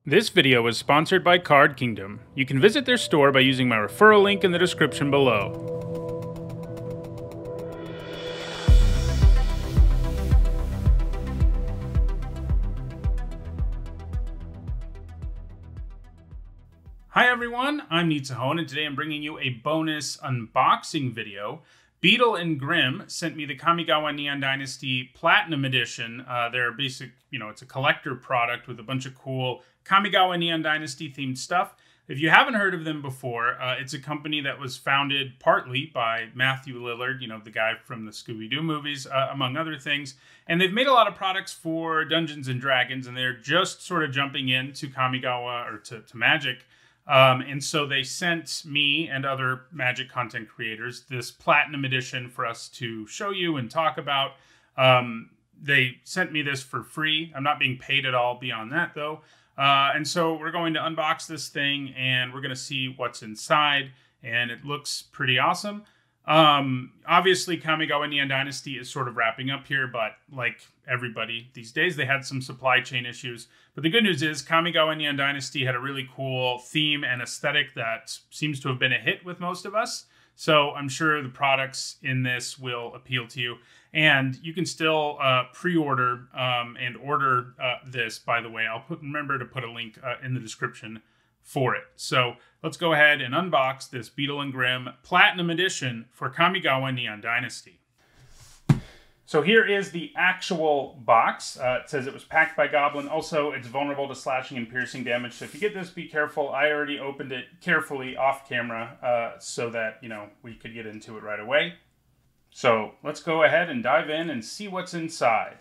This video is sponsored by Card Kingdom. You can visit their store by using my referral link in the description below. Hi everyone, I'm Nizzahon, and today I'm bringing you a bonus unboxing video. Beadle and Grimm sent me the Kamigawa Neon Dynasty Platinum Edition. They're basic, it's a collector product with a bunch of cool Kamigawa Neon Dynasty themed stuff. If you haven't heard of them before, it's a company that was founded partly by Matthew Lillard, the guy from the Scooby-Doo movies, among other things. And they've made a lot of products for Dungeons and Dragons, and they're just sort of jumping into Kamigawa, or to Magic. And so they sent me and other Magic content creators this Platinum Edition for us to show you and talk about. They sent me this for free. I'm not being paid at all beyond that, though. And so we're going to unbox this thing, and we're going to see what's inside, and it looks pretty awesome. Obviously, Kamigawa Neon Dynasty is sort of wrapping up here, but like everybody these days, they had some supply chain issues. But the good news is Kamigawa Neon Dynasty had a really cool theme and aesthetic that seems to have been a hit with most of us. So I'm sure the products in this will appeal to you. And you can still pre-order and order this, by the way. I'll remember to put a link in the description for it. So let's go ahead and unbox this Beadle and Grimm Platinum Edition for Kamigawa Neon Dynasty. So here is the actual box. It says it was packed by Goblin. Also, it's vulnerable to slashing and piercing damage. So if you get this, be careful. I already opened it carefully off camera so that, we could get into it right away. So let's go ahead and dive in and see what's inside.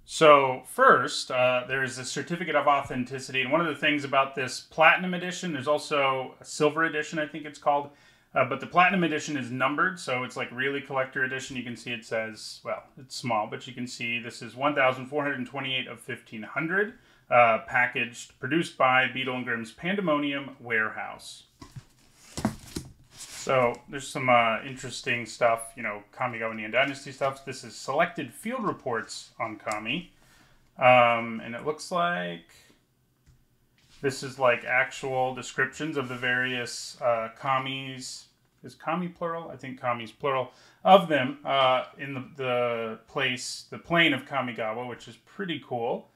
So first, there's a certificate of authenticity. And one of the things about this Platinum Edition, there's also a Silver Edition, I think it's called. But the Platinum Edition is numbered, so it's like really collector edition. You can see it says, well, it's small, but you can see this is 1,428 of 1,500, packaged, produced by Beadle and Grimm's Pandemonium Warehouse. So there's some interesting stuff, Kamigawa Neon Dynasty stuff. This is selected field reports on Kami. And it looks like this is like actual descriptions of the various Kamis. Is Kami plural? I think Kami's plural. Of them in the plane of Kamigawa, which is pretty cool.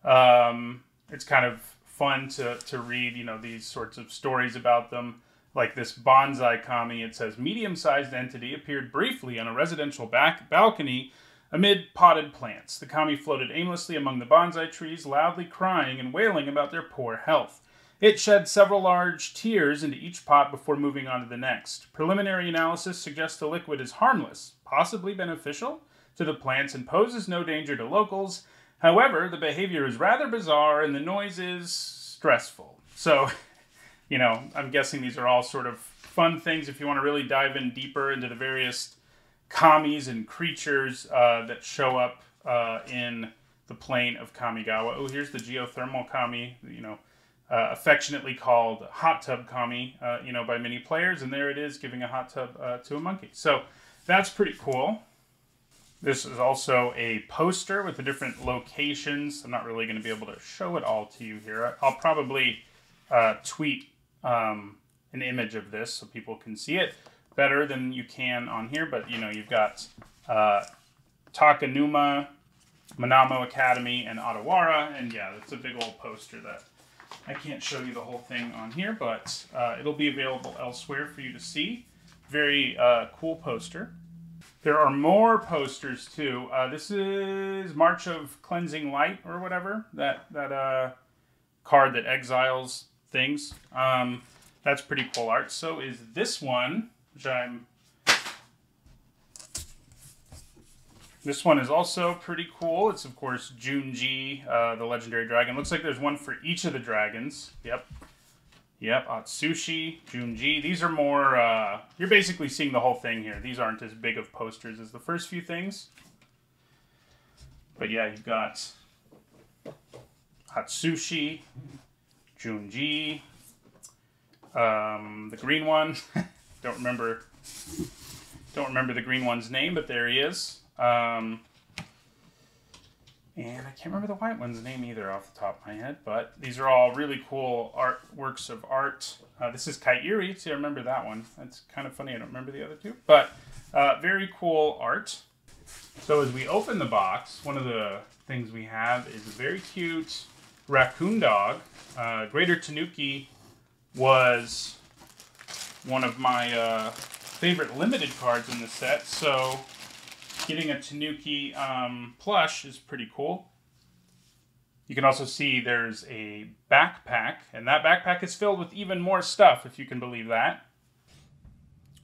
It's kind of fun to read, these sorts of stories about them. Like this bonsai Kami, it says, medium-sized entity appeared briefly on a residential balcony amid potted plants. The Kami floated aimlessly among the bonsai trees, loudly crying and wailing about their poor health. It shed several large tears into each pot before moving on to the next. Preliminary analysis suggests the liquid is harmless, possibly beneficial to the plants, and poses no danger to locals. However, the behavior is rather bizarre and the noise is stressful. So, I'm guessing these are all sort of fun things if you want to really dive in deeper into the various Kamis and creatures that show up in the plane of Kamigawa. Oh, here's the geothermal Kami, affectionately called Hot Tub Kami, by many players. And there it is, giving a hot tub to a monkey. So that's pretty cool. This is also a poster with the different locations. I'm not really going to be able to show it all to you here. I'll probably tweet an image of this so people can see it better than you can on here. But, you've got Takanuma, Manamo Academy, and Otawara. And yeah, that's a big old poster that I can't show you the whole thing on here, but it'll be available elsewhere for you to see. Very cool poster. There are more posters too. This is March of Cleansing Light or whatever, that card that exiles things. That's pretty cool art. So is this one, which this one is also pretty cool. It's, of course, Junji, the legendary dragon. Looks like there's one for each of the dragons. Yep, Atsushi, Junji. These are more, you're basically seeing the whole thing here. These aren't as big of posters as the first few things. But yeah, you've got Atsushi, Junji, the green one. Don't remember the green one's name, but there he is. And I can't remember the white one's name either off the top of my head, but these are all really cool works of art. This is Kairi. See, I remember that one. That's kind of funny. I don't remember the other two, but very cool art. So as we open the box, one of the things we have is a very cute raccoon dog. Greater Tanuki was one of my favorite limited cards in the set, so getting a Tanuki plush is pretty cool. You can also see there's a backpack, and that backpack is filled with even more stuff, if you can believe that.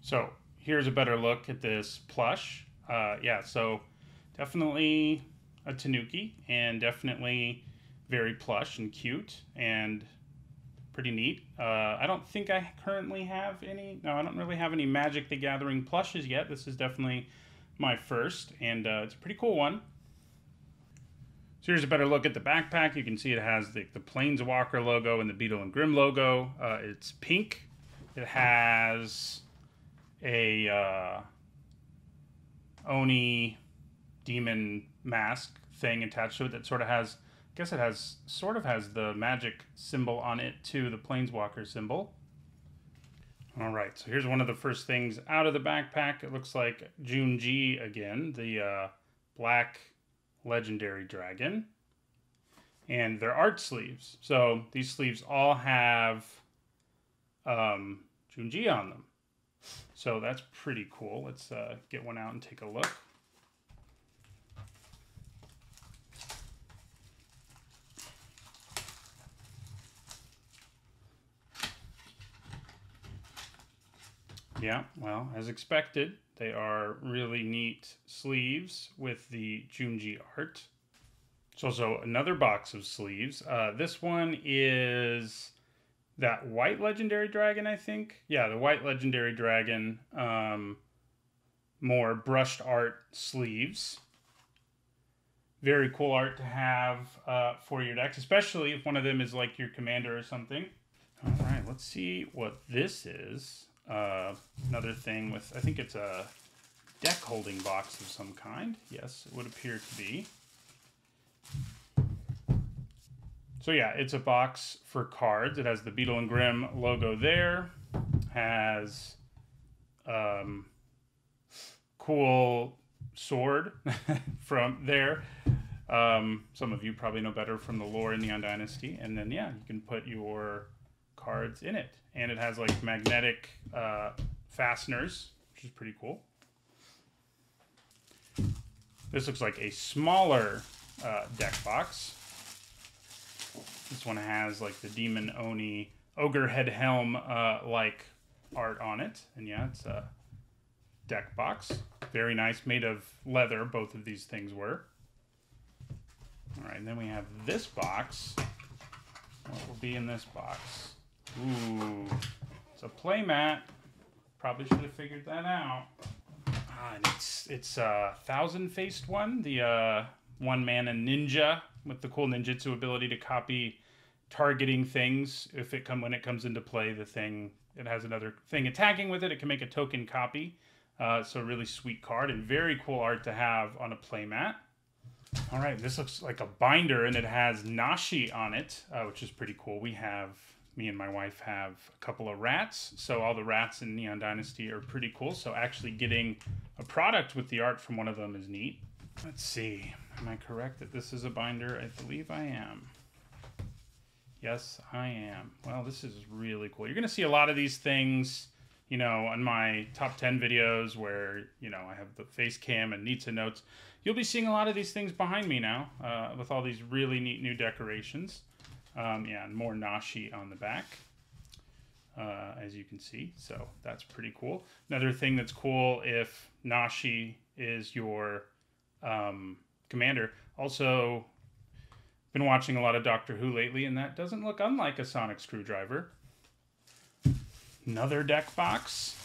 So here's a better look at this plush. Yeah, so definitely a Tanuki, and definitely very plush and cute, and pretty neat. I don't think I currently have any. No, I don't really have any Magic the Gathering plushes yet. This is definitely my first, and it's a pretty cool one. So here's a better look at the backpack. You can see it has the Planeswalker logo and the Beadle and Grimm logo. It's pink. It has a Oni demon mask thing attached to it that sort of has, I guess it has, sort of has the magic symbol on it too, the Planeswalker symbol. All right, so here's one of the first things out of the backpack. It looks like Junji again, the black legendary dragon. And they're art sleeves. So these sleeves all have Junji on them. So that's pretty cool. Let's get one out and take a look. Yeah, well, as expected, they are really neat sleeves with the Junji art. It's also another box of sleeves. This one is that white legendary dragon, I think. Yeah, the white legendary dragon. More brushed art sleeves. Very cool art to have for your decks, especially if one of them is like your commander or something. All right, let's see what this is. Another thing with, I think it's a deck holding box of some kind. Yes, it would appear to be. So yeah, it's a box for cards. It has the Beadle and Grimm logo there. Has cool sword from there. Some of you probably know better from the lore in Neon Dynasty. And then yeah, you can put your cards in it. And it has like magnetic fasteners, which is pretty cool. This looks like a smaller deck box. This one has like the Demon Oni Ogre Head Helm like art on it. And yeah, it's a deck box. Very nice, made of leather, both of these things were. All right, and then we have this box. What will be in this box? Ooh, it's a playmat. Probably should have figured that out. And it's a thousand-faced one, the one-mana ninja with the cool ninjutsu ability to copy targeting things. When it comes into play, it has another thing attacking with it. It can make a token copy. So really sweet card and very cool art to have on a playmat. All right, this looks like a binder and it has Nashi on it, which is pretty cool. Me and my wife have a couple of rats, so all the rats in Neon Dynasty are pretty cool. So actually getting a product with the art from one of them is neat. Let's see, am I correct that this is a binder? I believe I am. Yes, I am. Well, this is really cool. You're gonna see a lot of these things, you know, on my top 10 videos where, you know, I have the face cam and Nitsa notes. You'll be seeing a lot of these things behind me now with all these really neat new decorations. Yeah, and more Nashi on the back, as you can see. So that's pretty cool. Another thing that's cool if Nashi is your commander. Also, been watching a lot of Doctor Who lately, and that doesn't look unlike a sonic screwdriver. Another deck box.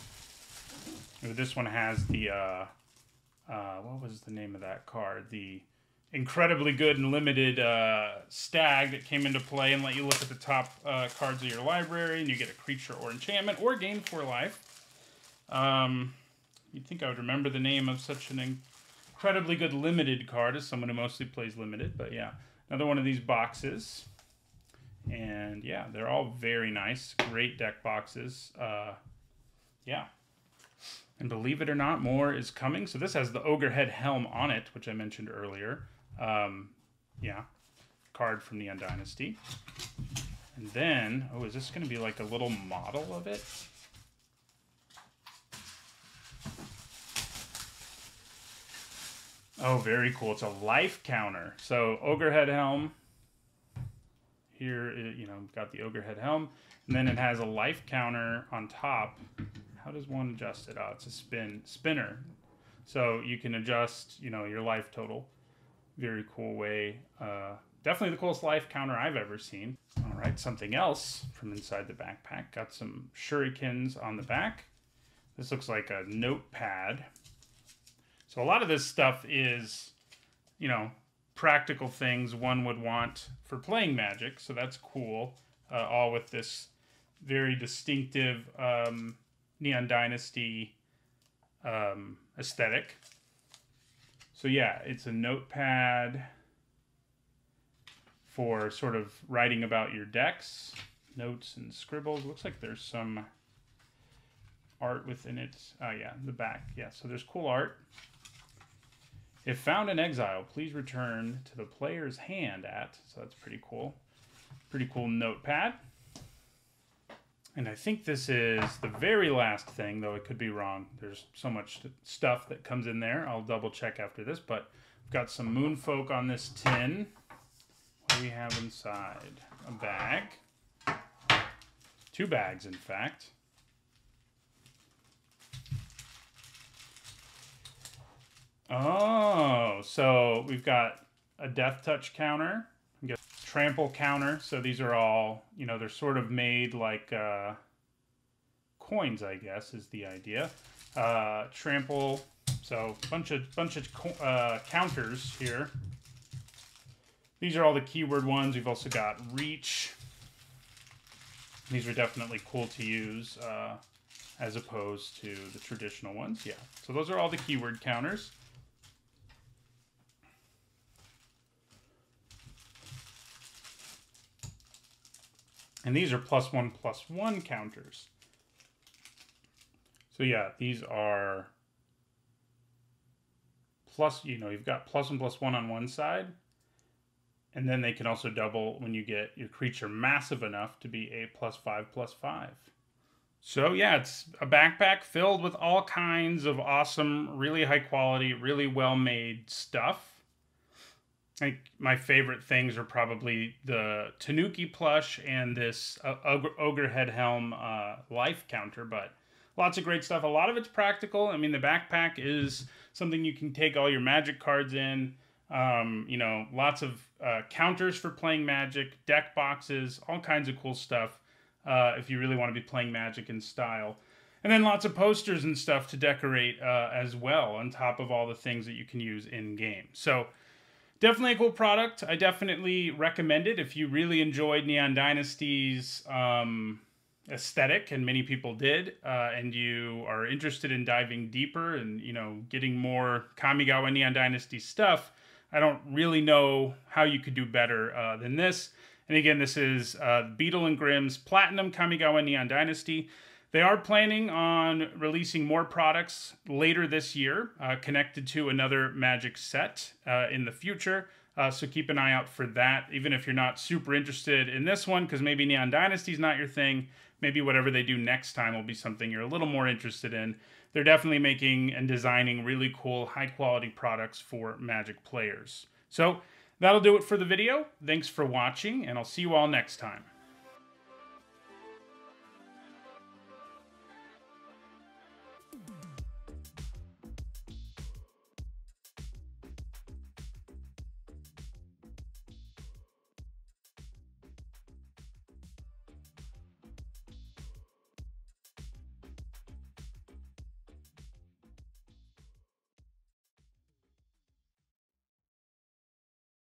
This one has the, what was the name of that card? The incredibly good and limited stag that came into play and let you look at the top cards of your library, and you get a creature or enchantment or gain 4 life. You'd think I would remember the name of such an incredibly good limited card as someone who mostly plays limited. But yeah, another one of these boxes. And yeah, they're all very nice. Great deck boxes. Yeah. And believe it or not, more is coming. So this has the Ogre Head Helm on it, which I mentioned earlier. Yeah. Card from Neon Dynasty. And then, oh, is this going to be like a little model of it? Oh, very cool. It's a life counter. So Ogre Head Helm. Here, you know, got the Ogre Head Helm. And then it has a life counter on top. How does one adjust it? Oh, it's a spinner. So you can adjust, you know, your life total. Very cool way. Definitely the coolest life counter I've ever seen. All right, something else from inside the backpack. Got some shurikens on the back. This looks like a notepad. So a lot of this stuff is, you know, practical things one would want for playing Magic. So that's cool. All with this very distinctive Neon Dynasty aesthetic. So yeah, it's a notepad for sort of writing about your decks, notes and scribbles. Looks like there's some art within it. Oh yeah, the back. Yeah, so there's cool art. If found in exile, please return to the player's hand at. So that's pretty cool. Pretty cool notepad. And I think this is the very last thing, though it could be wrong. There's so much stuff that comes in there. I'll double check after this, but we've got some Moonfolk on this tin. What do we have inside? A bag. 2 bags, in fact. Oh, so we've got a Death Touch counter. We got a Trample counter. So these are all, you know, they're sort of made like coins, I guess, is the idea. Trample. So bunch of counters here. These are all the keyword ones. We've also got Reach. These are definitely cool to use as opposed to the traditional ones. Yeah. So those are all the keyword counters. And these are +1/+1 counters. So yeah, these are plus, you know, you've got +1/+1 on one side. And then they can also double when you get your creature massive enough to be a +5/+5. So yeah, it's a backpack filled with all kinds of awesome, really high quality, really well-made stuff. I think my favorite things are probably the Tanuki plush and this Ogre Head Helm life counter, but lots of great stuff. A lot of it's practical. I mean, the backpack is something you can take all your Magic cards in. You know, lots of counters for playing Magic, deck boxes, all kinds of cool stuff if you really want to be playing Magic in style. And then lots of posters and stuff to decorate as well, on top of all the things that you can use in-game. So definitely a cool product. I definitely recommend it if you really enjoyed Neon Dynasty's aesthetic, and many people did, and you are interested in diving deeper and, you know, getting more Kamigawa Neon Dynasty stuff. I don't really know how you could do better than this. And again, this is Beadle and Grimm's Platinum Kamigawa Neon Dynasty. They are planning on releasing more products later this year, connected to another Magic set in the future. So keep an eye out for that, even if you're not super interested in this one, because maybe Neon Dynasty is not your thing. Maybe whatever they do next time will be something you're a little more interested in. They're definitely making and designing really cool, high-quality products for Magic players. So that'll do it for the video. Thanks for watching, and I'll see you all next time.